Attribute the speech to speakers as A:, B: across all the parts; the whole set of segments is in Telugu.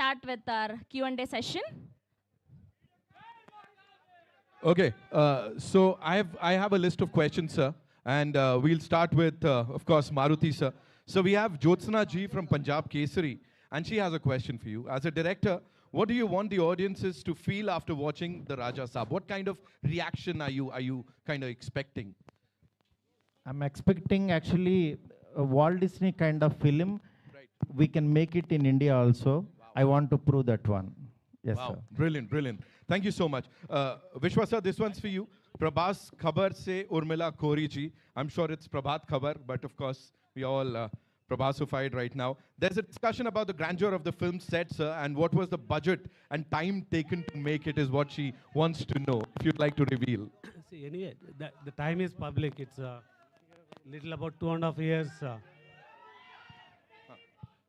A: start with our Q&A session.
B: Okay, so I have a list of questions, sir, and we'll start with, of course, Maruti, sir. So we have Jyotsna Ji from Punjab Kesari, and she has a question for you. As a director, what do you want the audiences to feel after watching the Raja Saab? What kind of reaction are you kind of expecting?
C: I'm expecting actually a Walt Disney kind of film.
B: Right.
C: We can make it in India also.
B: Wow.
C: I want to prove that one. Yes,
B: Wow,
C: sir.
B: brilliant, brilliant. Thank you so much. Vishwa sir, this one's for you. Prabhas Khabar se Urmila Kori ji. I'm sure it's Prabhat Khabar, but of course, we all Prabhasified right now. There's a discussion about the grandeur of the film set, sir, and what was the budget and time taken to make it is what she wants to know, if you'd like to reveal.
D: See, anyway, the time is public. It's little about 2.5 years.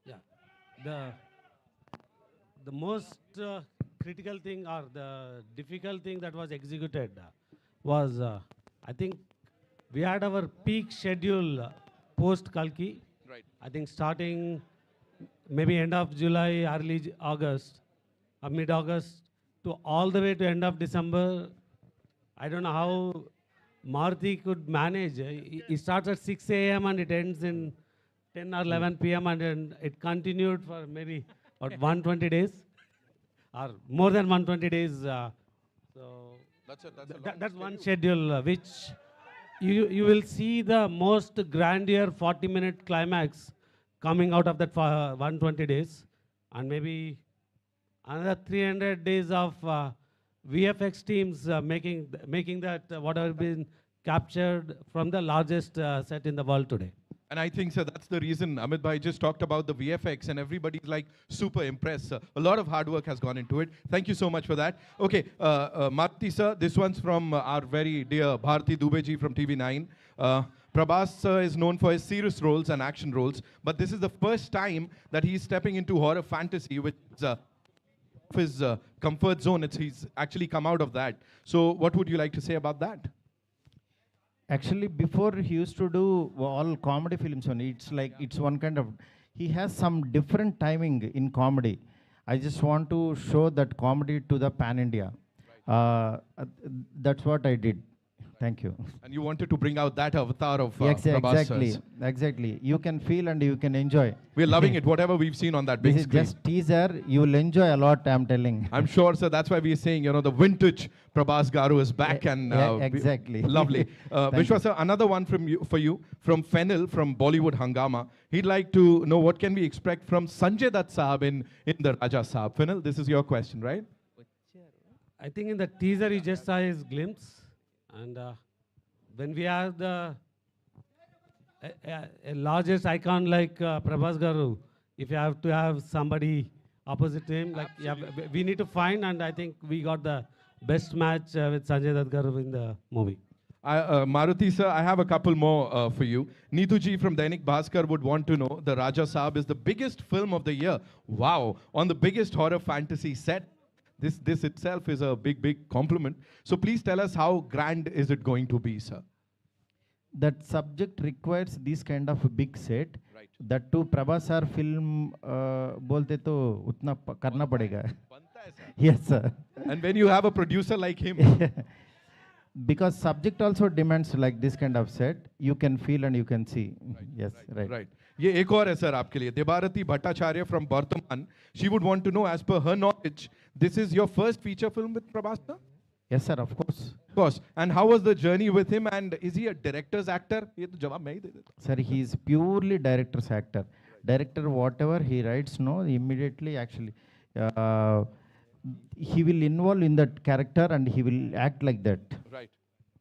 D: Yeah, the most critical thing or the difficult thing that was executed was, I think, we had our peak schedule post Kalki.
B: Right.
D: I think starting maybe end of July, early August, or mid-August, to all the way to end of December. I don't know how Maruti could manage. It starts at 6 a.m. and it ends in 10 or 11 p.m. and then it continued for maybe about 120 days or more than 120 days. So that's one schedule which you will see the most grandeur 40-minute climax coming out of that 120 days, and maybe another 300 days of VFX teams making that whatever been captured from the largest set in the world today.
B: And I think, sir, that's the reason Amit Bhai just talked about the VFX and everybody's like super impressed, sir. A lot of hard work has gone into it. Thank you so much for that. Okay, Maruti, sir, this one's from our very dear Bharti Dubey ji from TV9. Prabhas sir is known for his serious roles and action roles, but this is the first time that he's stepping into horror fantasy, which is his comfort zone. He's actually come out of that. So what would you like to say about that?
C: Actually, before he used to do all comedy films only. It's like it's one kind of. He has some different timing in comedy. I just want to show that comedy to the pan India. That's what I did. Thank you.
B: And you wanted to bring out that avatar of Prabhas
C: exactly,
B: sir's.
C: exactly. You can feel and you can enjoy.
B: We're loving it, whatever we've seen on that big
C: This is
B: screen.
C: just teaser. You will enjoy a lot. I'm telling.
B: I'm sure, sir. That's why we're saying, the vintage Prabhas Garu is back, and
C: exactly.
B: lovely. Vishwa, sir, another one for you from Fennel from Bollywood Hangama. He'd like to know what can we expect from Sanjay Dutt Saab in the Raja Saab. Fennel, this is your question, right?
D: I think in the teaser you just saw his glimpse, and when we have the largest icon like Prabhas Garu, if you have to have somebody opposite to him, like we need to find, and I think we got the best match with Sanjay Dutt Garu in the movie.
B: Maruti sir, I have a couple more for you. Neetu ji from Dainik Bhaskar would want to know the Raja Saab is the biggest film of the year. Wow, on the biggest horror fantasy set. This itself is a big compliment. So please tell us how grand is it going to be, sir?
C: That subject requires this kind of a big set.
B: Right.
C: That too, Prabhas sir film बोलते तो उतना करना पड़ेगा. Yes, sir.
B: And when you have a producer like him.
C: Because subject also demands like this kind of set, you can feel and you can see.
B: Right,
C: yes, right.
B: Right. ये एक और है sir आपके लिए. Debarati Bhattacharya from Bardhaman. She would want to know, as per her knowledge, this is your first feature film with Prabhas sir?
C: Yes, sir, of course.
B: Of course. And how was the journey with him? And is he a director's actor? ये तो जवाब मैं ही दे देता.
C: Sir, he is purely director's actor. Director, whatever he writes, no, immediately actually, he will involve in that character and he will act like that.
B: Right.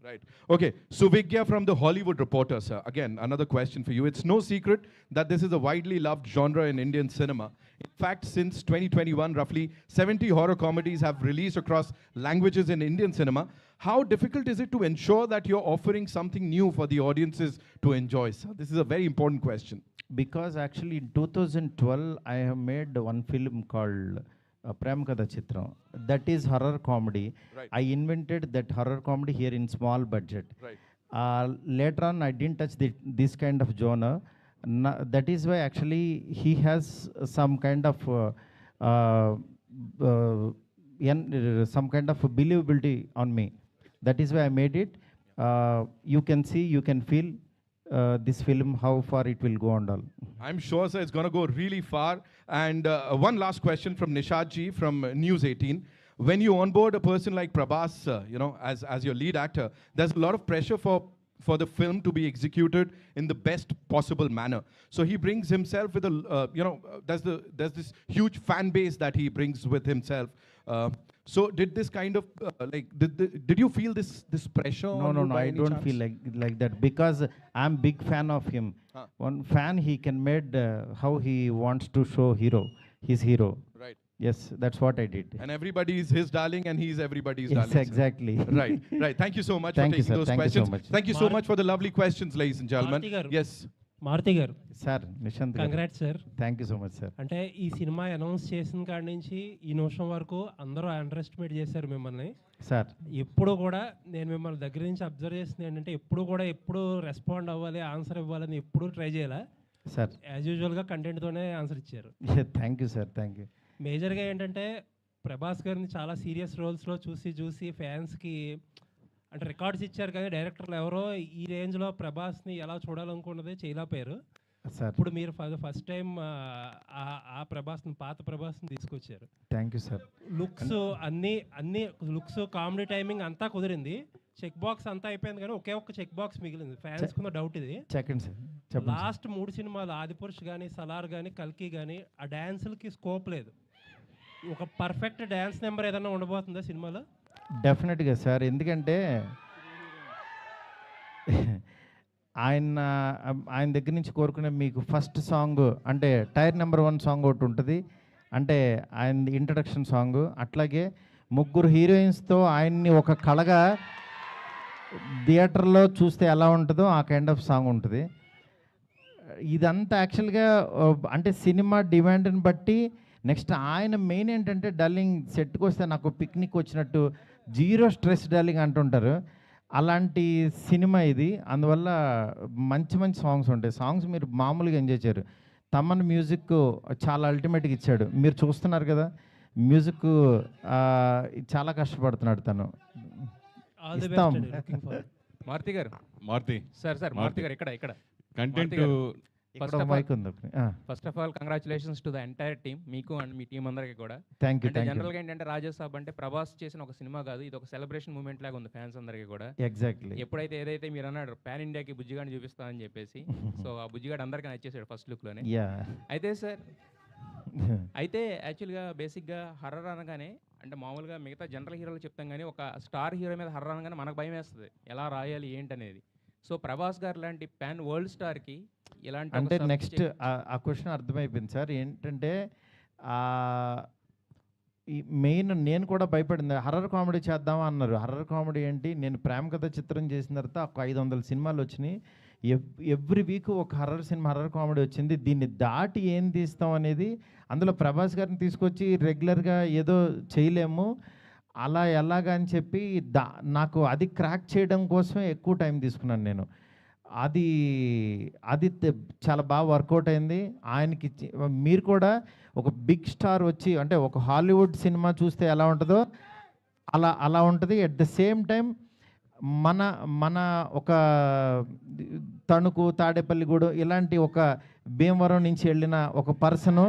B: Right. Okay. Suvigya from the Hollywood Reporter, sir. Again, another question for you. It's no secret that this is a widely loved genre in Indian cinema. In fact, since 2021, roughly 70 horror comedies have released across languages in Indian cinema. How difficult is it to ensure that you're offering something new for the audiences to enjoy, sir? This is a very important question.
C: Because actually in 2012, I have made one film called Prem Katha Chitram. That is horror comedy.
B: Right.
C: I invented that horror comedy here in small budget.
B: Right.
C: Later on, I didn't touch this kind of genre. That is why actually he has some kind of some kind of believability on me. That is why I made it. You can see, you can feel this film, how far it will go and all.
B: I'm sure, sir, it's going to go really far. And one last question from Nishad ji from News 18. When you onboard a person like Prabhas, as your lead actor, there's a lot of pressure for the film to be executed in the best possible manner. So he brings himself with there's this huge fan base that he brings with himself. So did this kind of did you feel this pressure?
C: No,
B: on
C: no,
B: you
C: no.
B: by
C: I
B: any
C: don't
B: chance?
C: feel like that because I'm big fan of him. One fan, he can made how he wants to show his hero.
B: Right.
C: Yes, that's what I did.
B: And everybody is his darling, and he's everybody's
C: Yes,
B: darling. sir.
C: exactly.
B: Right, right. Thank you so much
C: Thank
B: for
C: you,
B: taking
C: sir.
B: those
C: Thank you so
B: questions.
C: much.
B: Thank you so much for the lovely questions, ladies and gentlemen.
E: Maruti garu.
B: Yes.
E: Maruti గారు
C: Sir, Nishant.
E: Congrats sir.
C: Thank you so much, sir.
E: అంటే ఈ సినిమా అనౌన్స్ చేసిన కాడి నుంచి ఈ నిమిషం వరకు అందరూ అండర్ ఎస్టిమేట్ చేశారు మిమ్మల్ని.
C: Sir,
E: ఎప్పుడు కూడా నేను మిమ్మల్ని దగ్గర నుంచి అబ్జర్వ్ చేసింది ఏంటంటే ఎప్పుడు రెస్పాండ్ అవ్వాలి, ఆన్సర్ ఇవ్వాలని ఎప్పుడు ట్రై చేయాలి.
C: sir.
E: యాజ్ యూజువల్గా కంటెంట్తోనే ఆన్సర్ ఇచ్చారు.
C: Yeah, thank you, sir. Thank you.
E: మేజర్గా ఏంటంటే ప్రభాస్ గారిని చాలా సీరియస్ రోల్స్లో చూసి ఫ్యాన్స్కి అంటే రికార్డ్స్ ఇచ్చారు, కానీ డైరెక్టర్లు ఎవరో ఈ రేంజ్లో ప్రభాస్ని ఎలా చూడాలనుకున్నదే చేయలేకపోయారు.
C: Sir,
E: ఇప్పుడు మీరు ఫస్ట్ టైం ఆ ప్రభాస్ని, పాత ప్రభాస్ని తీసుకొచ్చారు.
C: thank you, sir.
E: లుక్స్ అన్ని లుక్స్, కామెడీ టైమింగ్ అంతా కుదిరింది. చెక్ బాక్స్ అంతా అయిపోయింది, కానీ ఒకే ఒక్క చెక్ బాక్స్ మిగిలింది. ఫ్యాన్స్ కున్న డౌట్ ఇది.
C: Second, sir. చెప్పండి, sir.
E: లాస్ట్ 3 సినిమాలు ఆదిపురుష్ కానీ, సలార్ కానీ, కల్కి కానీ ఆ డ్యాన్సులకి స్కోప్ లేదు. ఒక పర్ఫెక్ట్ డ్యాన్స్ నెంబర్ ఏదైనా ఉండబోతుందా సినిమాలో?
C: డెఫినెట్గా సార్, ఎందుకంటే ఆయన దగ్గర నుంచి కోరుకునే మీకు ఫస్ట్ సాంగ్ అంటే టైర్ నెంబర్ 1 సాంగ్ ఒకటి ఉంటుంది, అంటే ఆయన ఇంట్రడక్షన్ సాంగ్. అట్లాగే 3 హీరోయిన్స్తో ఆయన్ని ఒక కళగా థియేటర్లో చూస్తే ఎలా ఉంటుందో ఆ కైండ్ ఆఫ్ సాంగ్ ఉంటుంది. ఇదంతా యాక్చువల్గా అంటే సినిమా డిమాండ్ని బట్టి. నెక్స్ట్ ఆయన మెయిన్ ఏంటంటే డల్లింగ్ సెట్కి వస్తే నాకు పిక్నిక్ వచ్చినట్టు, జీరో స్ట్రెస్ డల్లింగ్ అంటుంటారు. అలాంటి సినిమా ఇది. అందువల్ల మంచి మంచి సాంగ్స్ ఉంటాయి. సాంగ్స్ మీరు మామూలుగా ఎంజాయ్ చేయరు. తమన్ మ్యూజిక్ చాలా అల్టిమేట్గా ఇచ్చాడు. మీరు చూస్తున్నారు కదా, మ్యూజిక్ చాలా కష్టపడుతున్నాడు తను.
E: ఆల్ ది
C: ఇస్తాం.
E: Best, looking for.
F: Maruthi garu,
G: Maruthi
F: sir Maruthi గారు ఇక్కడ
G: కంటెంట్
F: గారు.
C: ఇక్కడ
F: First of all-
C: మైక్ ఉంది.
F: First of all congratulations to the entire team, మీకు అండ్ మీ టీం అందరికీ కూడా.
C: థ్యాంక్ యూ,
F: అంటే
C: థ్యాంక్ యూ.
F: జనరల్గా ఏంటంటే రాజా సాబ్ అంటే ప్రభాస్ చేసిన ఒక సినిమా కాదు, ఇది ఒక సెలబ్రేషన్ మూమెంట్ లాగా ఉంది ఫ్యాన్స్ అందరికీ కూడా.
C: ఎగ్జాక్ట్లీ.
F: ఎప్పుడైతే ఏదైతే మీరు అన్నాడు పాన్ ఇండియాకి బుజ్జిగాడిని చూపిస్తామని చెప్పేసి, సో ఆ బుజ్జిగాడు అందరికీ నచ్చేసాడు ఫస్ట్ లుక్లోనే.
C: యా.
F: అయితే సార్, అయితే యాక్చువల్గా బేసిక్గా హర్రర్ అనగానే అంటే మామూలుగా మిగతా జనరల్ హీరోలు చెప్తాం, కానీ ఒక స్టార్ హీరో మీద హర్రర్ అనగానే మనకు భయం వేస్తుంది, ఎలా రాయాలి ఏంటనేది. సో ప్రభాస్ గారు లాంటి పాన్ వరల్డ్ స్టార్కి ఇలాంటి
C: అంటే నెక్స్ట్ ఆ క్వశ్చన్ అర్థమైపోయింది సార్. ఏంటంటే ఈ మెయిన్ నేను కూడా భయపడింది, హర్రర్ కామెడీ చేద్దామా అన్నారు. హర్రర్ కామెడీ ఏంటి, నేను ప్రేమ కథ చిత్రం చేసిన తర్వాత ఒక 500 సినిమాలు వచ్చినాయి. ఎవ్రీ వీక్ ఒక హర్రర్ సినిమా, హర్రర్ కామెడీ వచ్చింది. దీన్ని దాటి ఏం తీస్తాం అనేది, అందులో ప్రభాస్ గారిని తీసుకొచ్చి రెగ్యులర్గా ఏదో చేయలేము, అలా ఎలాగా అని చెప్పి నాకు అది క్రాక్ చేయడం కోసమే ఎక్కువ టైం తీసుకున్నాను నేను. అది చాలా బాగా వర్కౌట్ అయింది. ఆయనకి మీరు కూడా ఒక బిగ్ స్టార్ వచ్చి అంటే ఒక హాలీవుడ్ సినిమా చూస్తే ఎలా ఉంటుందో అలా ఉంటుంది. ఎట్ ద సేమ్ టైం మన ఒక తణుకు, తాడేపల్లిగూడెం ఇలాంటి ఒక భీమవరం నుంచి వెళ్ళిన ఒక పర్సను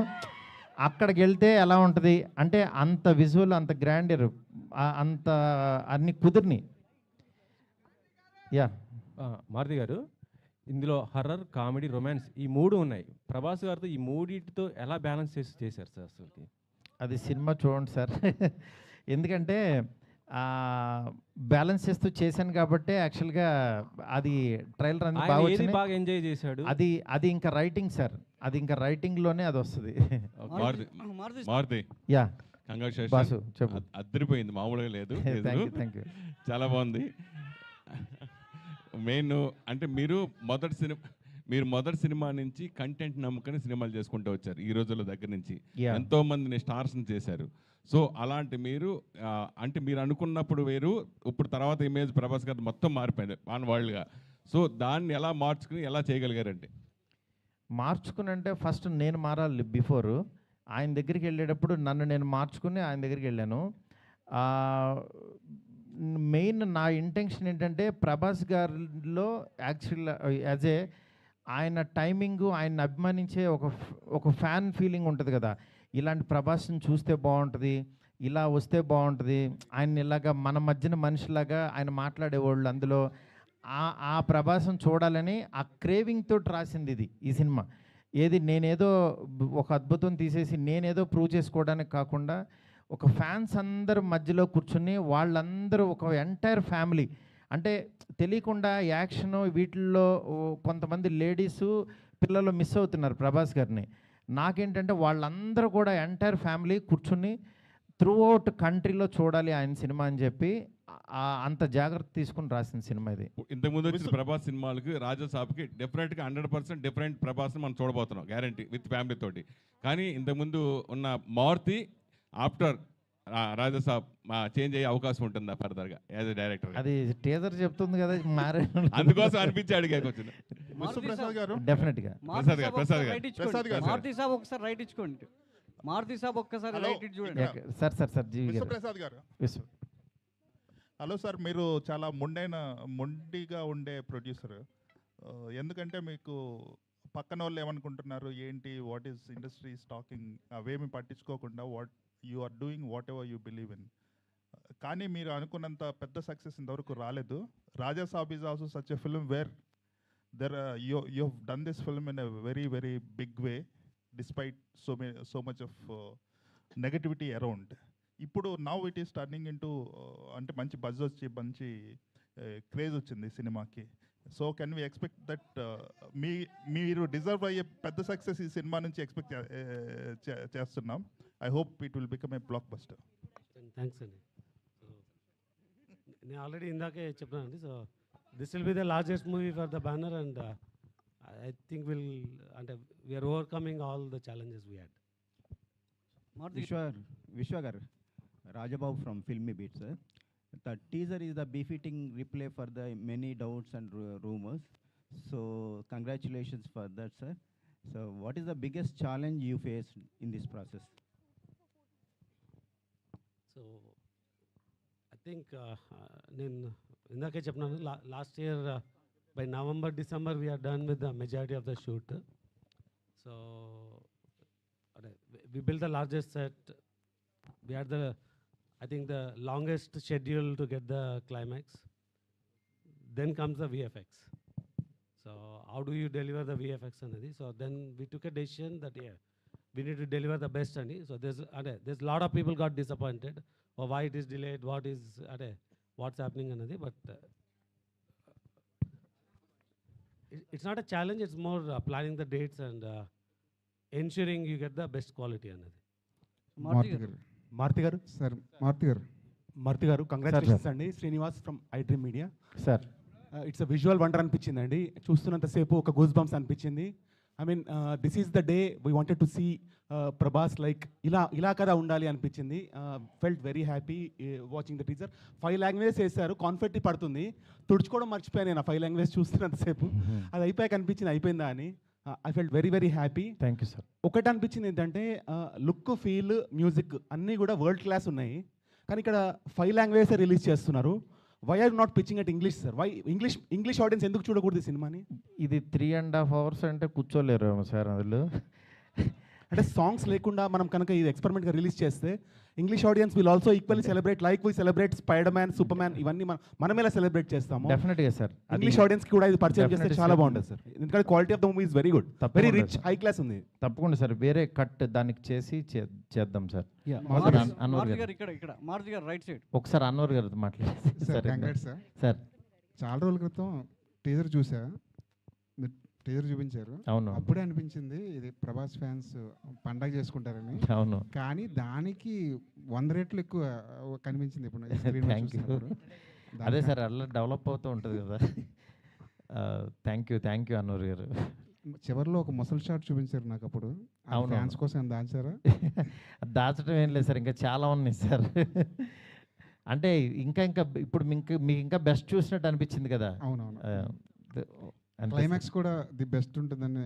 C: అక్కడికి వెళ్తే ఎలా ఉంటుంది అంటే అంత విజువల్, అంత గ్రాండర్, అంత అన్ని కుదిరిని. యా.
H: మారుతి గారు, ఇందులో హర్రర్, కామెడీ, రొమాన్స్ ఈ 3 ఉన్నాయి. ప్రభాస్ గారితో ఈ 3 ఎలా బ్యాలెన్స్ చేశారు సార్ అసలుకి?
C: అది సినిమా చూడండి సార్. ఎందుకంటే బ్యాలెన్స్ చేస్తూ చేశాను కాబట్టి యాక్చువల్గా అది ట్రైలర్ అనేది బాగా
H: ఏది
C: వచ్చింది.
H: బాగా ఎంజాయ్ చేశాడు?
C: అది ఇంకా రైటింగ్ సార్, అది ఇంకా రైటింగ్లోనే అది వస్తుంది.
G: మారుతి
C: యా
G: కంగ్రాచులేషన్
C: బాసు చెప్పు.
G: అద్దరిపోయింది, మామూలుగా లేదు.
C: Thank you.
G: చాలా బాగుంది. మెయిన్ అంటే మీరు మొదటి సినిమా నుంచి కంటెంట్ నమ్ముకొని సినిమాలు చేసుకుంటూ వచ్చారు. ఈ రోజుల్లో దగ్గర నుంచి
C: Yeah.
G: ఎంతో మందిని స్టార్స్ని చేశారు. సో అలాంటి మీరు అంటే మీరు అనుకున్నప్పుడు వేరు, ఇప్పుడు తర్వాత ఇమేజ్ ప్రభాస్ గారు మొత్తం మారిపోయింది ఆన్ వరల్డ్గా. సో దాన్ని ఎలా మార్చుకుని ఎలా చేయగలిగారంటే?
C: మార్చుకుని అంటే ఫస్ట్ నేను మారాలి బిఫోర్, ఆయన దగ్గరికి వెళ్ళేటప్పుడు నన్ను నేను మార్చుకుని ఆయన దగ్గరికి వెళ్ళాను. మెయిన్ నా ఇంటెన్షన్ ఏంటంటే ప్రభాస్ గారిలో యాక్చువల్ యాజ్ ఏ ఆయన టైమింగు, ఆయన అభిమానించే ఒక ఫ్యాన్ ఫీలింగ్ ఉంటుంది కదా, ఇలాంటి ప్రభాస్ని చూస్తే బాగుంటుంది, ఇలా వస్తే బాగుంటుంది, ఆయన ఇలాగా మన మధ్యన మనిషిలాగా ఆయన మాట్లాడేవాళ్ళు, అందులో ఆ ప్రభాసం చూడాలని ఆ క్రేవింగ్ తోటి రాసింది ఇది ఈ సినిమా. ఏది నేనేదో ఒక అద్భుతం తీసేసి నేనేదో ప్రూవ్ చేసుకోవడానికి కాకుండా ఒక ఫ్యాన్స్ అందరు మధ్యలో కూర్చుని వాళ్ళందరూ ఒక ఎంటైర్ ఫ్యామిలీ, అంటే తెలియకుండా యాక్షన్ వీటిల్లో కొంతమంది లేడీసు పిల్లలు మిస్ అవుతున్నారు ప్రభాస్ గారిని. నాకేంటంటే వాళ్ళందరూ కూడా ఎంటైర్ ఫ్యామిలీ కూర్చుని త్రూ అవుట్ కంట్రీలో చూడాలి ఆయన సినిమా అని చెప్పి అంత జాగ్రత్త తీసుకుని రాసిన సినిమా ఇది.
G: ఇంతకుముందు వచ్చిన ప్రభాస్ సినిమాలకి రాజాసాబ్కి డెఫినెట్గా 100% డిఫరెంట్ ప్రభాస్ని మనం చూడబోతున్నాం, గ్యారంటీ, విత్ ఫ్యామిలీ తోటి. కానీ ఇంతకుముందు ఉన్న మారుతి ఆఫ్టర్ రాజాసాబ్ చేంజ్ అయ్యే అవకాశం ఉంటుందా ఫర్దర్గా యాజ్ ఎ డైరెక్టర్?
C: అది టీజర్ చెప్తుంది కదా, మారే
G: అందుకోసం అనిపించి అడిగాక వచ్చింది.
I: విశ్వప్రసాద్ గారు
C: డెఫినెట్గా
I: మారుతి సాబ్ ఒకసారి రైట్ ఇచ్చుకోండి. మారుతి సాబ్ ఒక్కసారి రైట్ ఇచ్చి చూడండి.
C: సార్ జీవి గారు.
J: విశ్వప్రసాద్ గారు, హలో సార్. మీరు చాలా మొండిగా ఉండే ప్రొడ్యూసర్. ఎందుకంటే మీకు పక్కన వాళ్ళు ఏమనుకుంటున్నారు ఏంటి, వాట్ ఈస్ ఇండస్ట్రీ టాకింగ్, అవేమి పట్టించుకోకుండా you are doing whatever you believe in. కానీ మీరు అనుకున్నంత పెద్ద సక్సెస్ ఇంతవరకు రాలేదు. Raja Saab is also such a film where you have done this film in a very very big way despite so much of negativity around. ఇప్పుడు now it is turning into అంటే మంచి బజ్ వచ్చి మంచి క్రేజ్ వచ్చింది సినిమాకి. So can we expect that మీరు డిజర్వ్ అయ్యే పెద్ద సక్సెస్ ఈ సినిమా నుంచి ఎక్స్పెక్ట్ చేస్తున్నాం. I hope it will become a blockbuster.
D: Thanks అండి. నేను ఆల్రెడీ ఇందాకే చెప్పానండి. So this will be the largest movie for the banner and I think అంటే we are overcoming all the challenges we had.
K: Vishwa garu, Rajababu from Filmy Beat, sir. The teaser is the befitting replay for the many doubts and rumors. So congratulations for that, sir. So what is the biggest challenge you faced in this process?
D: So I think నేను ఇందాకే చెప్పినాను, last year by November, December we are done with the majority of the shoot. So we built the largest set. We had I think the longest schedule to get the climax. Then comes the VFX. So how do you deliver the VFX anadi? So then we took a decision that we need to deliver the best anadi. So there's a lot of people got disappointed or why it is delayed, what's happening anadi. But it's not a challenge, it's more planning the dates and ensuring you get the best quality anadi.
L: Maruthi garu sir, Maruthi garu congratulations అండి. Srinivas from iDream media
C: sir.
L: It's a visual wonder అనిపించింది అండి. చూస్తున్నంతసేపు ఒక గూస్ బంప్స్ అనిపించింది. I mean this is the day we wanted to see Prabhas like ఇలా కదా ఉండాలి అనిపించింది. Felt very happy watching the teaser. 5 languages వేశారు, కాన్ఫెట్టి పడుతుంది, తుడుచుకోవడం మర్చిపోయాను నేను 5 లాంగ్వేజ్ చూస్తున్నంతసేపు. అది అయిపోయాక అనిపించింది అయిపోయిందా అని. I felt very very happy.
C: Thank you sir.
L: ఒకటి అనిపించింది ఏంటంటే లుక్, ఫీల్, మ్యూజిక్ అన్నీ కూడా వరల్డ్ క్లాస్ ఉన్నాయి. కానీ ఇక్కడ 5 లాంగ్వేజెస్ రిలీజ్ చేస్తున్నారు. Why are not pitching at English sir? Why English audience ఎందుకు చూడకూడదు సినిమాని?
C: ఇది 3.5 hours అంటే కూర్చోలేరు సార్ అందులో.
L: అంటే సాంగ్స్ లేకుండా మనం కనుక ఇది ఎక్స్పెరిమెంట్గా రిలీజ్ చేస్తే English audience will also equally celebrate like we celebrate spider man, super man, ఇవన్నీ మనం ఎలా సెలబ్రేట్ చేస్తాము.
C: డెఫినెట్గా సార్.
L: ఇంగ్లీష్ ఆడియన్స్కి కూడా ఇది పరిచయం చేస్తే చాలా బాగుంటుంది సార్. ఎందుకంటే quality of the movie is very good, very rich, high class ఉంది.
C: తప్పకుండా సార్, వేరే కట్ దానికి చేసి చేద్దాం సార్.
I: మారుతి గారు ఇక్కడ మారుతి గారు రైట్ సైడ్
C: ఒకసారి అన్వర్ గారితో మాట్లాడండి సార్.
M: చాలా రోజుల క్రితం టీజర్ చూసా, మీరు టీజర్ చూపించారు.
C: అవును,
M: అప్పుడే అనిపించింది ఇది ప్రభాస్ ఫ్యాన్స్ పండగ చేసుకుంటారని.
C: అవును,
M: కానీ దానికి 100 రెట్లు ఎక్కువ కనిపించింది ఇప్పుడు.
C: Thank you. అదే సార్, అలా డెవలప్ అవుతూ ఉంటుంది కదా. థ్యాంక్ యూ అన్వర్ గారు.
M: చివరిలో ఒక ముసలి షాట్ చూపించారు నాకు అప్పుడు.
C: అవును,
M: ఫ్యాన్స్ కోసం దాచారా?
C: దాచడం ఏం లేదు సార్, ఇంకా చాలా ఉన్నాయి సార్. అంటే ఇంకా ఇప్పుడు మీకు ఇంకా బెస్ట్ చూసినట్టు అనిపించింది కదా.
M: అవునవును. క్లైమాక్స్ కూడా ది బెస్ట్ ఉంటుందని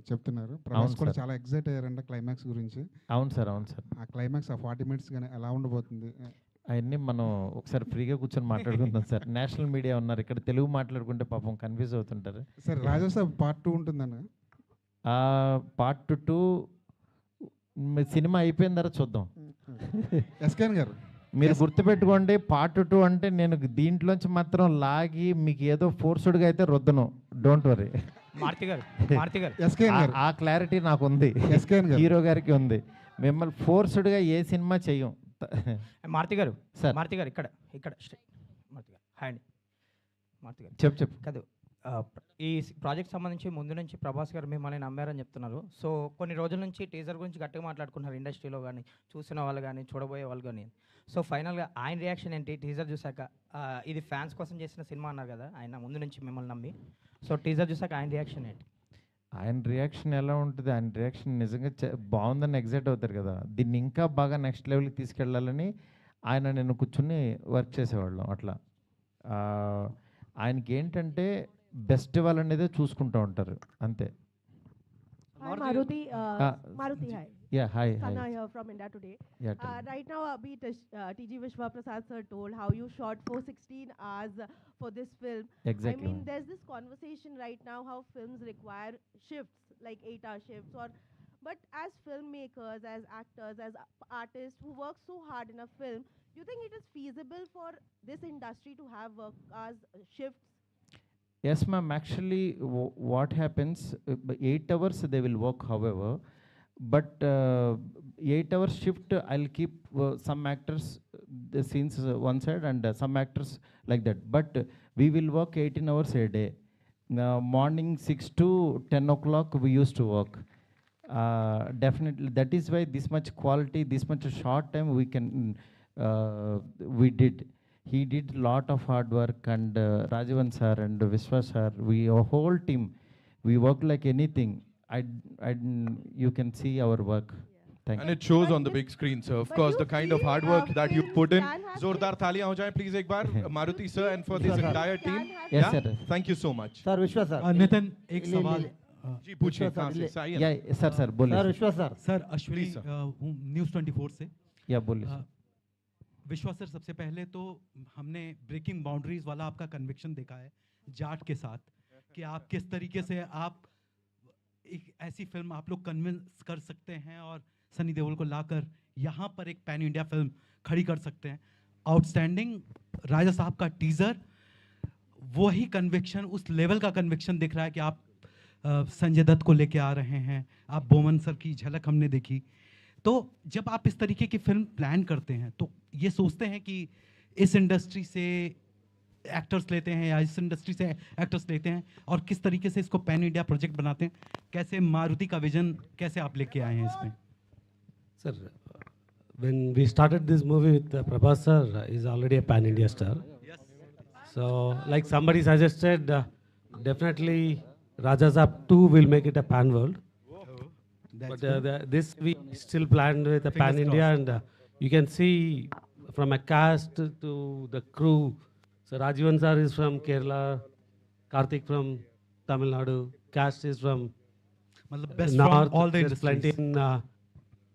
M: చెప్తున్నారు. ప్రభాస్ కూడా
C: సార్.
M: చాలా ఎక్సైట్ అయ్యారంట క్లైమాక్స్ గురించి.
C: అవును సార్, అవును సార్.
M: ఆ క్లైమాక్స్ ఆ 40 మినిట్స్ కానీ ఎలా ఉండబోతుంది?
C: అవన్నీ మనం ఒకసారి ఫ్రీగా కూర్చొని మాట్లాడుకుందాం సార్. నేషనల్ మీడియా ఉన్నారు ఇక్కడ, తెలుగు మాట్లాడుకుంటే పాపం కన్ఫ్యూజ్ అవుతుంటారు.
M: సార్ రాజాసాబ్ పార్ట్ 2 ఉంటుందన్న.
C: పార్ట్ 2 సినిమా అయిపోయిన తర్వాత చూద్దాం.
M: ఎస్కేన్ గారు
C: మీరు గుర్తుపెట్టుకోండి, పార్ట్ 2 అంటే నేను దీంట్లోంచి మాత్రం లాగి మీకు ఏదో ఫోర్స్డ్గా అయితే రుద్దను. Don't worry.
M: ఎస్కేన్ గారు
C: ఆ క్లారిటీ నాకు ఉంది,
M: ఎస్కేన్ గారు
C: హీరో గారికి ఉంది. మిమ్మల్ని ఫోర్స్డ్గా ఏ సినిమా చెయ్యం.
I: మారుతి గారు
C: సార్.
I: మారుతి గారు ఇక్కడ ఇక్కడ మారుతి గారు హాయ్ అండి. మారుతి గారు
C: చెప్పు.
I: కాదు, ఈ ప్రాజెక్ట్ సంబంధించి ముందు నుంచి ప్రభాస్ గారు మిమ్మల్ని నమ్మారని చెప్తున్నారు. సో కొన్ని రోజుల నుంచి టీజర్ గురించి గట్టిగా మాట్లాడుకున్నారు ఇండస్ట్రీలో కానీ, చూసిన వాళ్ళు కానీ, చూడబోయే వాళ్ళు కానీ. సో ఫైనల్గా ఆయన రియాక్షన్ ఏంటి టీజర్ చూసాక? ఇది ఫ్యాన్స్ కోసం చేసిన సినిమా అన్నారు కదా ఆయన ముందు నుంచి మిమ్మల్ని నమ్మి. సో టీజర్ చూసాక ఆయన రియాక్షన్ ఏంటి?
C: ఆయన రియాక్షన్ ఎలా ఉంటుంది? ఆయన రియాక్షన్ నిజంగా బాగుందని ఎగ్జైట్ అవుతారు కదా. దీన్ని ఇంకా బాగా నెక్స్ట్ లెవెల్కి తీసుకెళ్ళాలని ఆయన నేను కూర్చుని వర్క్ చేసేవాళ్ళం అట్లా. ఆయనకి ఏంటంటే బెస్ట్ వాళ్ళనేదే చూసుకుంటూ ఉంటారు అంతే.
N: Hi Maruti. Maruti, hi.
C: Yeah, hi.
N: Sana here from India Today.
C: Yeah,
N: Right now, TG Vishwa Prasad sir told how you shot 416 hours for this film.
C: Exactly.
N: I mean, there's this conversation right now how films require shifts, like 8-hour shifts, but as filmmakers, as actors, as artists who work so hard in a film, do you think it is feasible for this industry to have work hours shifts?
C: Yes, ma'am. Actually, what happens, 8 hours they will work, however, but 8 hours shift, I'll keep some actors the scenes one side and some actors like that. But we will work 18 hours a day. Morning 6 to 10 o'clock we used to work. Definitely, that is why this much quality, this much short time we did. He did a lot of hard work, and Rajavan sir and Vishwa sir, our whole team, we work like anything. You can see our work. Thank
B: And
C: you.
B: it shows on the big screen, sir. Of course, the kind of hard work that you put in. Zordar thaliyan ho jaye please ek baar Maruti sir and for this entire team.
C: Yes,
B: Yeah?
C: sir.
B: Thank you so much.
O: Sir विश्वा सर
P: नितिन एक सवाल
B: जी पूछिए कहाँ से? साई है ना?
C: Yeah, sir, बोलिए.
O: सर विश्वा sir
P: sir Ashwini
B: Please, sir.
P: हूँ न्यूज़ 24 से।
C: Yeah, बोलिए.
P: विश्वा सर, सबसे पहले तो हमने ब्रेकिंग बाउंड्रीज वाला आपका कन्विक्शन देखा है जाट के साथ, कि आप किस तरीके से आप एक ऐसी फिल्म आप लोग कन्विंस कर सकते हैं और सनी देओल को लाकर यहाँ पर एक पैन इंडिया फिल्म खड़ी कर सकते हैं। आउटस्टैंडिंग राजा साहब का टीज़र, वही कन्विक्शन, उस लेवल का कन्विक्शन दिख रहा है कि आप संजय दत्त को लेके आ रहे हैं। आप बोमन सर की झलक हमने देखी। तो जब आप इस तरीके की फिल्म प्लान करते हैं तो ये सोचते हैं कि इस इंडस्ट्री से एक्टर्स लेते हैं या इस इंडस्ट्री से एक्टर्स लेते हैं और किस तरीके से इसको पैन इंडिया प्रोजेक्ट बनाते हैं, कैसे मारुति का विजन कैसे आप लेके आए हैं इसमें?
D: Sir, when we started this movie with Prabhas sir, is already a pan India star.
P: Yes.
D: So, like somebody suggested, definitely Raja Saab 2 will make it a pan world. But this we still planned with a pan India, and you can see from a cast to the crew. So Rajivan sir is from Kerala, Karthik from Tamil Nadu, cast is from
P: मतलब best
D: North.
P: from all the
D: There's plenty
P: industries.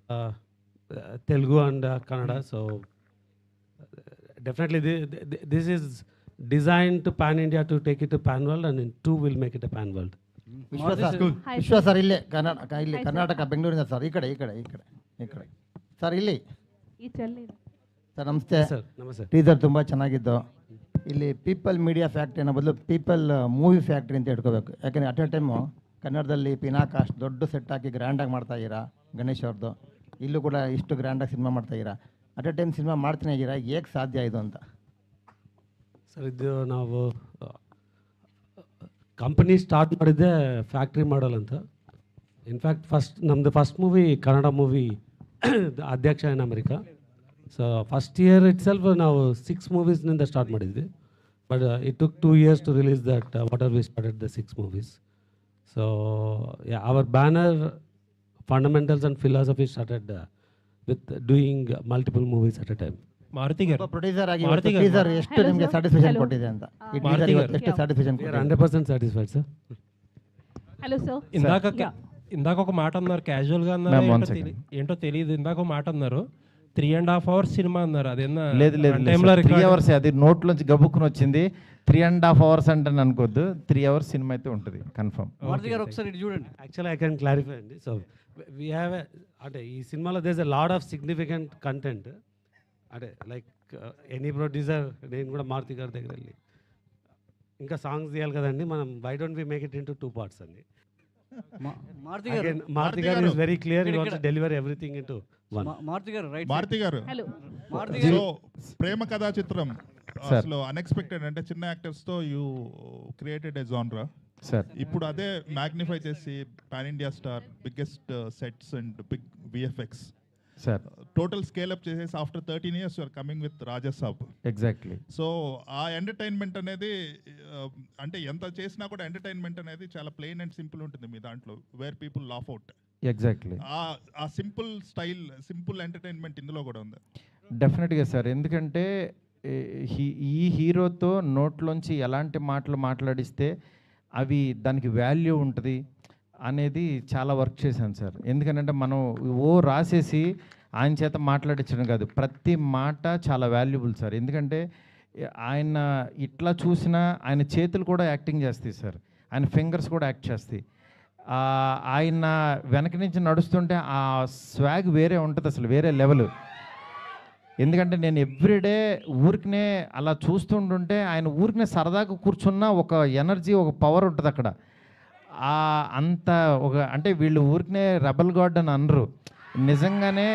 D: in Telugu and Kannada. So definitely this is designed to pan India to take it to pan world, and in 2 will make it a pan world.
O: విశ్వ సార్
N: Hi,
O: విశ్వ
N: sir.
O: సార్ ఇల్లే ಇಲ್ಲಿ
N: Hi, sir.
O: ಕರ್ನಾಟಕ ಬೆಂಗಳೂರಿಂದ ಸರ್ ಈ ಕಡೆ ಸರ್ ಇಲ್ಲಿ
N: ಈ ಚೆಲ್ಲಿ
O: ಸರ್ ನಮಸ್ತೆ
D: Yes, sir. Namaste.
O: ಟೀಸರ್ ತುಂಬ ಚೆನ್ನಾಗಿದ್ದು. ಇಲ್ಲಿ ಪೀಪಲ್ ಮೀಡಿಯಾ ಫ್ಯಾಕ್ಟ್ರಿ ಅನ್ನೋ ಬದಲು ಪೀಪಲ್ ಮೂವಿ ಫ್ಯಾಕ್ಟ್ರಿ ಅಂತ ಇಟ್ಕೋಬೇಕು. ಯಾಕೆಂದರೆ ಅಟ್ ಎ ಟೈಮು ಕನ್ನಡದಲ್ಲಿ ಪಿನಾಕ ಅಷ್ಟು ದೊಡ್ಡ ಸೆಟ್ ಹಾಕಿ ಗ್ರ್ಯಾಂಡಾಗಿ ಮಾಡ್ತಾ ಇದ್ದೀರಾ, ಗಣೇಶ್ ಅವ್ರದ್ದು. ಇಲ್ಲೂ ಕೂಡ ಇಷ್ಟು ಗ್ರ್ಯಾಂಡಾಗಿ ಸಿನಿಮಾ ಮಾಡ್ತಾ ಇದ್ದೀರಾ. ಅಟ್ ಎ ಟೈಮ್ ಸಿನಿಮಾ ಮಾಡ್ತಾನೆ ಇದ್ದೀರಾ, ಹೇಗೆ ಸಾಧ್ಯ ಇದು ಅಂತ?
D: ಸರ್ ಇದು ನಾವು ಕಂಪನಿ ಸ್ಟಾರ್ಟ್ ಮಾಡಿದ್ದೆ ಫ್ಯಾಕ್ಟ್ರಿ ಮಾಡಲ್ ಅಂತ. ಇನ್ಫ್ಯಾಕ್ಟ್ ನಮ್ಮದು first movie Kannada movie Adhyaksha in America. So first year itself ನಾವು 6 ಮೂವೀಸ್ನಿಂದ ಸ್ಟಾರ್ಟ್ ಮಾಡಿದ್ವಿ. But it took 2 years to release that what are we started the 6 movies. So our banner fundamentals and philosophy started with doing multiple movies at a time.
E: Maruthi garu
O: producer ಆಗಿ
E: ಮಾರುತಿ గారు
O: ಟೀಸರ್ ಎಷ್ಟು
N: Hello,
O: ನಿಮಗೆ
N: sir.
O: Satisfaction
N: Hello.
O: ಕೊಟ್ಟಿದೆ ಅಂತ? ಈ
E: ಮಾರುತಿ
O: ಟೀಸರ್
E: గారు.
O: ಎಷ್ಟು ಸ್ಯಾಟಿಸ್ಫ್ಯಾಕ್ಷನ್
D: We are
O: ಕೊಟ್ಟಿದೆ?
D: 100% satisfied, sir.
A: Hello, sir.
E: ఇందాక ఒక మాట అన్నారు, క్యాజువల్గా అన్నారు, ఏంటో తెలియదు. ఇందాక ఒక మాట అన్నారు, 3.5 hours సినిమా అన్నారు. అదేనా?
C: లేదు 3 hours. అది నోట్లోంచి గబుక్కుని వచ్చింది. 3.5 hours అంటే అనుకోద్దు, 3 hours సినిమా అయితే ఉంటుంది కన్ఫర్మ్.
D: మారుతి గారు ఒకసారి ఇది చూడండి. యాక్చువల్లీ ఐ కెన్ క్లారిఫై అండి. సో వీ హ్యావ్ అంటే ఈ సినిమాలో there is a lot of significant content. అంటే లైక్ ఎనీ ప్రొడ్యూసర్, నేను కూడా మారుతి గారి దగ్గర వెళ్ళి ఇంకా సాంగ్స్ తీయాలి కదండి మనం, why don't we make it into 2 parts అండి. Maruthi garu is very clear, he wants to deliver everything into one.
J: Maruthi garu
A: hello.
J: So ప్రేమ కథా చిత్రం అసలు అన్ఎక్స్పెక్టెడ్, అంటే చిన్న యాక్టర్స్ తో యూ క్రియేటెడ్ ఎ జానరా
C: సార్.
J: ఇప్పుడు అదే మ్యాగ్నిఫై చేసి pan India star, biggest sets and big VFX
C: sir,
J: total scale up చేసేసి after 13 years you are coming with Raja Saab.
C: Exactly.
J: So ఆ ఎంటర్టైన్మెంట్ అనేది అంటే ఎంత చేసినా కూడా ఎంటర్టైన్మెంట్ అనేది చాలా ప్లెయిన్ అండ్ సింపుల్ ఉంటుంది మీ దాంట్లో, where people laugh out.
C: Exactly.
J: ఆ సింపుల్ స్టైల్, సింపుల్ ఎంటర్టైన్మెంట్ ఇందులో కూడా ఉంది.
C: డెఫినెట్గా సార్, ఎందుకంటే ఈ హీరోతో నోట్లోంచి ఎలాంటి మాటలు మాట్లాడిస్తే అవి దానికి వాల్యూ ఉంటుంది అనేది చాలా వర్క్ చేశాను సార్. ఎందుకంటే మనం రాసేసి ఆయన చేత మాట్లాడించడం కాదు, ప్రతి మాట చాలా వాల్యుబుల్ సార్. ఎందుకంటే ఆయన ఇట్లా చూసినా ఆయన చేతులు కూడా యాక్టింగ్ చేస్తాయి సార్, ఆయన ఫింగర్స్ కూడా యాక్ట్ చేస్తాయి. ఆయన వెనక నుంచి నడుస్తుంటే ఆ స్వాగ్ వేరే ఉంటుంది అసలు, వేరే లెవెల్. ఎందుకంటే నేను ఎవ్రీడే ఊరికనే అలా చూస్తుంటుంటే ఆయన ఊరికనే సరదాగా కూర్చున్న ఒక ఎనర్జీ, ఒక పవర్ ఉంటుంది అక్కడ. అంత ఒక అంటే వీళ్ళు ఊరికనే రెబల్ గాడ్ అని అనరు, నిజంగానే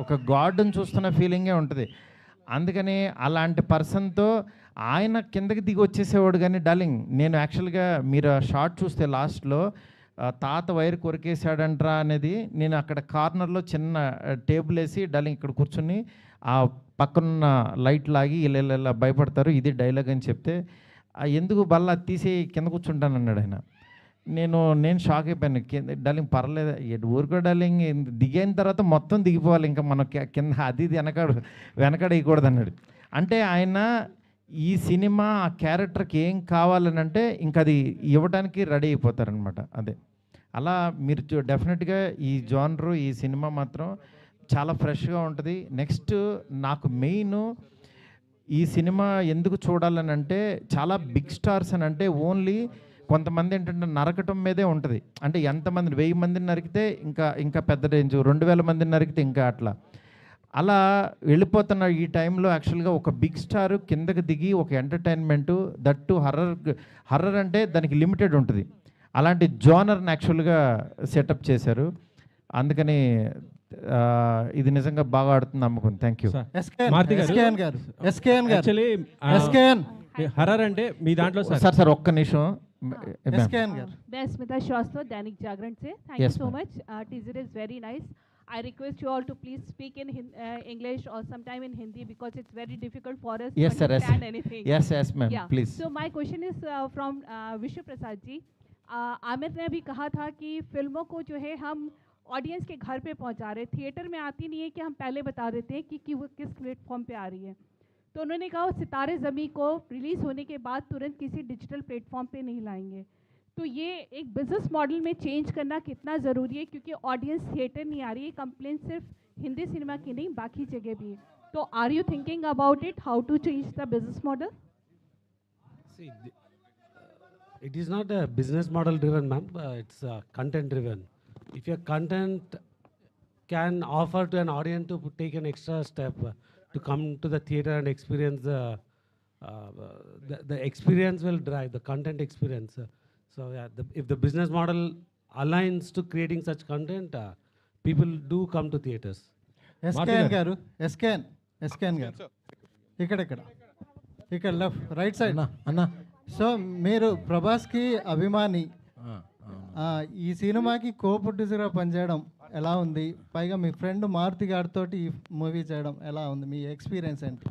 C: ఒక గాడ్ని చూస్తున్న ఫీలింగే ఉంటుంది. అందుకని అలాంటి పర్సన్తో ఆయన కిందకి దిగి వచ్చేసేవాడు. కానీ డార్లింగ్, నేను యాక్చువల్గా మీరు షార్ట్ చూస్తే లాస్ట్లో తాత వైర్ కొరికేసాడంట్రా అనేది, నేను అక్కడ కార్నర్లో చిన్న టేబుల్ వేసి డార్లింగ్ ఇక్కడ కూర్చుని ఆ పక్కనున్న లైట్ లాగి ఇలా భయపడతారు, ఇది డైలాగ్ అని చెప్తే ఎందుకు బల్ల తీసి కింద కూర్చుంటాను అన్నాడు ఆయన. నేను షాక్ అయిపోయాను. డార్లింగ్ పర్లేదు ఊరుకో డార్లింగ్, దిగిన తర్వాత మొత్తం దిగిపోవాలి, ఇంకా మనం కింద అది వెనకడ వేయకూడదు అన్నాడు. అంటే ఆయన ఈ సినిమా ఆ క్యారెక్టర్కి ఏం కావాలని అంటే ఇంకా అది ఇవ్వడానికి రెడీ అయిపోతారనమాట. అదే అలా మీరు డెఫినెట్గా ఈ జానరు, ఈ సినిమా మాత్రం చాలా ఫ్రెష్గా ఉంటుంది. నెక్స్ట్ నాకు మెయిన్ ఈ సినిమా ఎందుకు చూడాలని అంటే, చాలా బిగ్ స్టార్స్ అని అంటే ఓన్లీ కొంతమంది ఏంటంటే నరకటం మీదే ఉంటుంది. అంటే ఎంతమందిని 1000 మందిని నరికితే ఇంకా పెద్ద రేంజ్, 2000 మందిని నరికితే ఇంకా అలా వెళ్ళిపోతున్న ఈ టైంలో యాక్చువల్గా ఒక బిగ్ స్టార్ కిందకి దిగి ఒక ఎంటర్టైన్మెంటు, దట్టు హర్రర్ అంటే దానికి లిమిటెడ్ ఉంటుంది. అలాంటి జోనర్ని యాక్చువల్గా సెటప్ చేశారు. అందుకని ఇది నిజంగా బాగా ఆడుతుంది నమ్మకం. Thank you.
H: హర్రర్ అంటే మీ దాంట్లో
C: సార్ ఒక్క నిమిషం.
A: मैं स्मिता श्रीवास्तव, दैनिक जागरण से. Thank you so much. Teaser is very nice. I request you all to please speak in English or sometime in Hindi because it's very difficult for us to understand anything.
C: Yes, ma'am.
A: Yeah.
C: Please.
A: So my question is from Vishnu Prasad ji. Aamir ने अभी कहा था कि फिल्मों को जो है हम ऑडियंस के घर पे पहुंचा रहे, थिएटर में आती नहीं है कि हम पहले बता देते हैं कि वो किस प्लेटफॉर्म पे आ रही है. तो उन्होंने कहा सितारे ज़मीं को रिलीज़ होने के बाद तुरंत किसी डिजिटल प्लेटफॉर्म पे नहीं लाएंगे. तो ये एक बिजनेस मॉडल में चेंज करना कितना ज़रूरी है, क्योंकि ऑडियंस थिएटर नहीं आ रही है. कंप्लेंट सिर्फ हिंदी सिनेमा की नहीं, बाकी जगह भी. तो are you thinking about it, how to change the business model?
D: It is not a business model driven, ma'am. It's content driven. If your content can offer to an audience to take an extra step to come to the theater and experience the experience will drive the content experience. So yeah, if the business model aligns to creating such content, people do come to theaters.
Q: SKN garu, ఇక్కడ లెఫ్ట్ రైట్ సైడ్
C: అన్నా.
Q: సో మీరు ప్రభాస్కి అభిమాని, ఈ సినిమాకి కో ప్రొడ్యూసర్గా పనిచేయడం ఎలా ఉంది? పైగా మీ ఫ్రెండ్ మారుతి గారితో ఈ మూవీ చేయడం ఎలా ఉంది? మీ ఎక్స్పీరియన్స్ ఏంటి?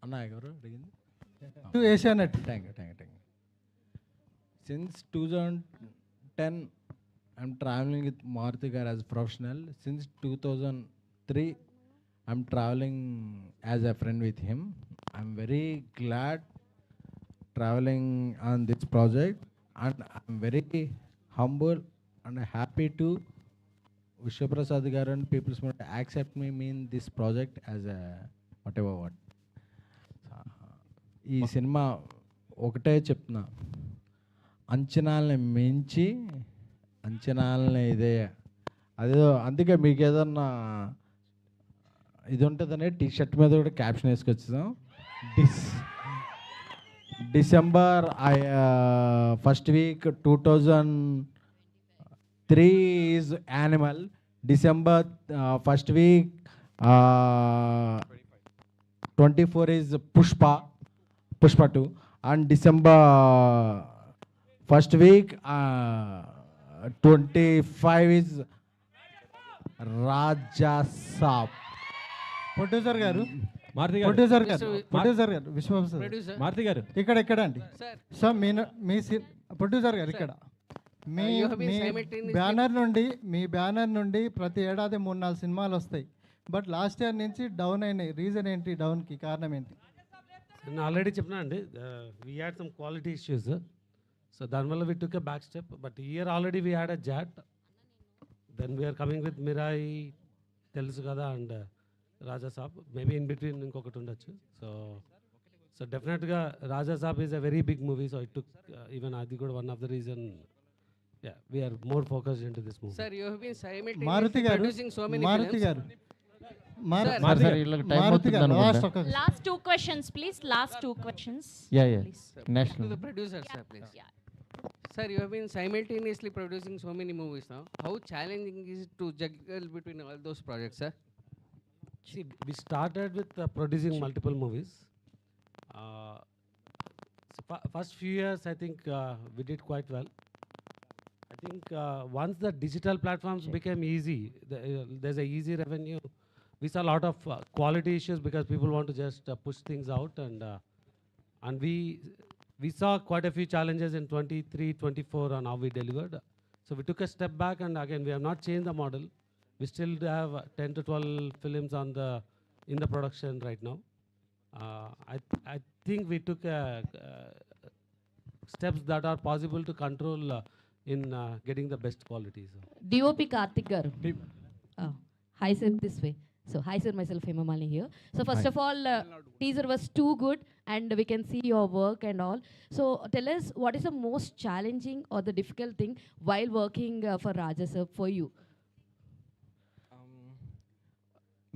R: అన్నా ఎవరు అడిగింది?
Q: Asianet.
R: Thank you. Since 2010, I'm traveling with Maruti Gar as a professional. Since 2003, I'm traveling as a friend with him. I'm very glad traveling on this project. and I'm very humble and happy to Vishwaprasad garu and People's Movement accept me in this project as a whatever what. ఈ సినిమా ఒకటే చెప్తున్నా, అంచనాలని మించి అంచనాలని ఇదే అదేదో, అందుకే మీకు ఏదన్నా ఇది ఉంటుందనే టీ షర్ట్ మీద కూడా క్యాప్షన్ వేసుకొచ్చాం. December first week 2003 is Animal, December first week 24 is Pushpa 2, and December first week 25 is Raja Saab.
Q: Producer garu,
H: Maruthi గారు,
Q: ప్రొడ్యూసర్ గారు, ప్రొడ్యూసర్ గారు, విశ్వప్రసాద్
H: మారుతి గారు
Q: ఇక్కడ అండి. సో మీ ప్రొడ్యూసర్ గారు ఇక్కడ మీ బ్యానర్ నుండి ప్రతి ఏడాది 3-4 సినిమాలు వస్తాయి. బట్ లాస్ట్ ఇయర్ నుంచి డౌన్ అయినాయి. రీజన్ ఏంటి? డౌన్కి కారణం ఏంటి?
D: నేను ఆల్రెడీ చెప్పినా అండి, we had some quality issues. So దానివల్ల we took a back step. But year already we had a Jaat, then we are coming with Mirai తెలుసు కదా, and Raja Saab maybe in between ఇంకొకటి ఉండొచ్చు. సో డెఫినెట్గా Raja Saab is a very big movie. So it took even అది కూడా one of the reason we are more focused in to this movie.
S: Sir, you have been simultaneously
Q: Maruthi garu,
S: producing so many
Q: Maruthi
S: films.
Q: Garu,
T: Last 2 questions, please. Last 2 questions.
R: Yeah.
T: Please.
R: National.
S: To the producers, sir, please. Sir, you have been simultaneously producing so many movies now. How challenging is it to juggle between all those projects, sir?
D: See, we started with producing multiple movies. First few years, I think we did quite well. I think once the digital platforms became easy, there's a easy revenue. We saw a lot of quality issues because people want to just push things out, and we saw quite a few challenges in 23, 24 on how we delivered. So we took a step back, and again, we have not changed the model. We still have 10 to 12 films in the production right now. I think we took steps that are possible to control in getting the best quality. So.
T: DOP Karthik garu. Hi sir, this way. So hi sir, myself Hema Malini here. So first of all, teaser was too good and we can see your work and all. So tell us, what is the most challenging or the difficult thing while working for Raja sir for you?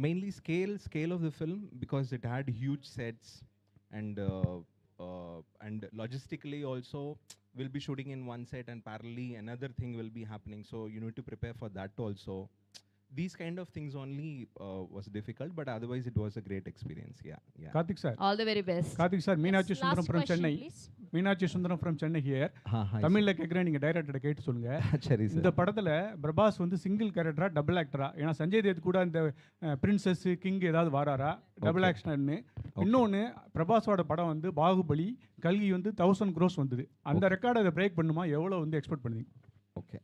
U: Mainly scale of the film, because it had huge sets, and logistically also we'll be shooting in one set and parallelly another thing will be happening, so you need to prepare for that also. These kind of things only was difficult, but otherwise it was a great experience. Yeah.
V: Karthik sir,
T: All the very best.
V: Karthik sir, Meenakshi
T: Yes,
V: Sundaram
T: last
V: from
T: question,
V: Chennai.
T: please.
V: Meenakshi Sundaram from Chennai here.
U: hi,
V: தமிழ்ல கேக்குறேன், நீங்க டைரக்டர் கேட்டு சொல்லுங்க.
U: சரி சார்.
V: இந்த படத்துல பிரபாஸ் வந்து சிங்கிள் கேரக்டரா டபுள் ஆக்டரா? ஏன்னா சஞ்சய் தேத் கூட இந்த பிரின்சஸ் கிங் ஏதாவது வாராரா டபுள் ஆக்ஷன்னு? இன்னொன்னு, பிரபாஸோட படம் வந்து பாகுபலி, கல்கி வந்து 1000 crores வந்தது. அந்த ரெக்கார்டை அதை பிரேக் பண்ணுமா? எவ்வளவு வந்து எக்ஸ்பெக்ட் பண்ணுவீங்க?
U: ஓகே,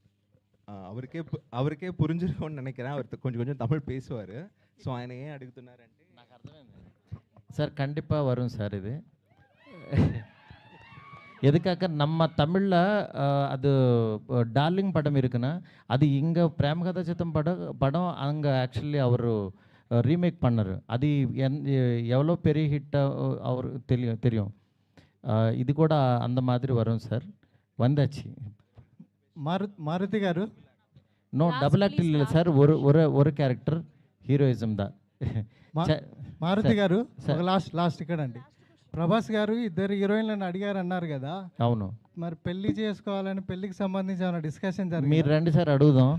U: அவருக்கே புரிஞ்சிருக்கும்னு நினைக்கிறேன். அவர் கொஞ்சம் தமிழ் பேசுவார். ஸோ ఆయన ఏం అడుగుతున్నారంటే,
C: నాకు అర్థమైంది சார். கண்டிப்பாக வரும் சார். இது எதுக்காக நம்ம தமிழில் அது டார்லிங் படம் இருக்குன்னா, அது இங்கே பிரேமகதா சித்தம் படம் அங்கே ஆக்சுவலி அவர் ரீமேக் பண்ணார். அது எவ்வளோ பெரிய ஹிட்டாக அவருக்கு தெரியும். இது கூட அந்த மாதிரி வரும் சார். வந்தாச்சு.
Q: మారుతి గారు,
C: నో డబుల్ యాక్ట్ లేదు సార్. ஒரு క్యారెక్టర్ హీరోయిజం దా.
Q: మారుతి గారు, ఒక లాస్ట్ ఇక్కడ అండి. ప్రభాస్ గారు 2 హీరోయిన్లను అడిగారు అన్నారు కదా.
C: అవును.
Q: మరి పెళ్లి చేసుకోవాలని, పెళ్లికి సంబంధించి ఏమైనా డిస్కషన్ జరిగింది?
C: మీరు రండి సార్, అడుగుదాం.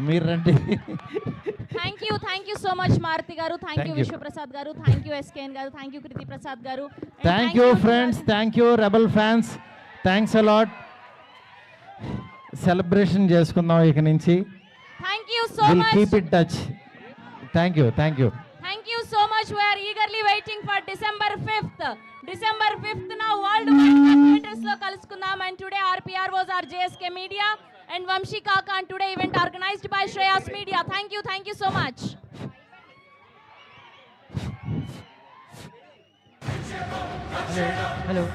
C: మీరు రండి.
T: Thank you so much Maruti garu. Thank you Vishwaprasad garu. Thank you SKN garu. Thank you Kriti Prasad garu.
C: Thank you friends. Thank you Rebel fans. Thanks a lot. Celebration చేసుకుందాం ఇక నుంచి.
T: Thank you so
C: We'll
T: much.
C: keep in touch. Thank you.
T: Thank you so much. We are eagerly waiting for December 5th. December 5th na worldwide theaters lo kalusukundam. And today RPR was our JSK Media and Vamshi Kaka, and today event organized by Shreyas Media. Thank you so much.
I: Hello.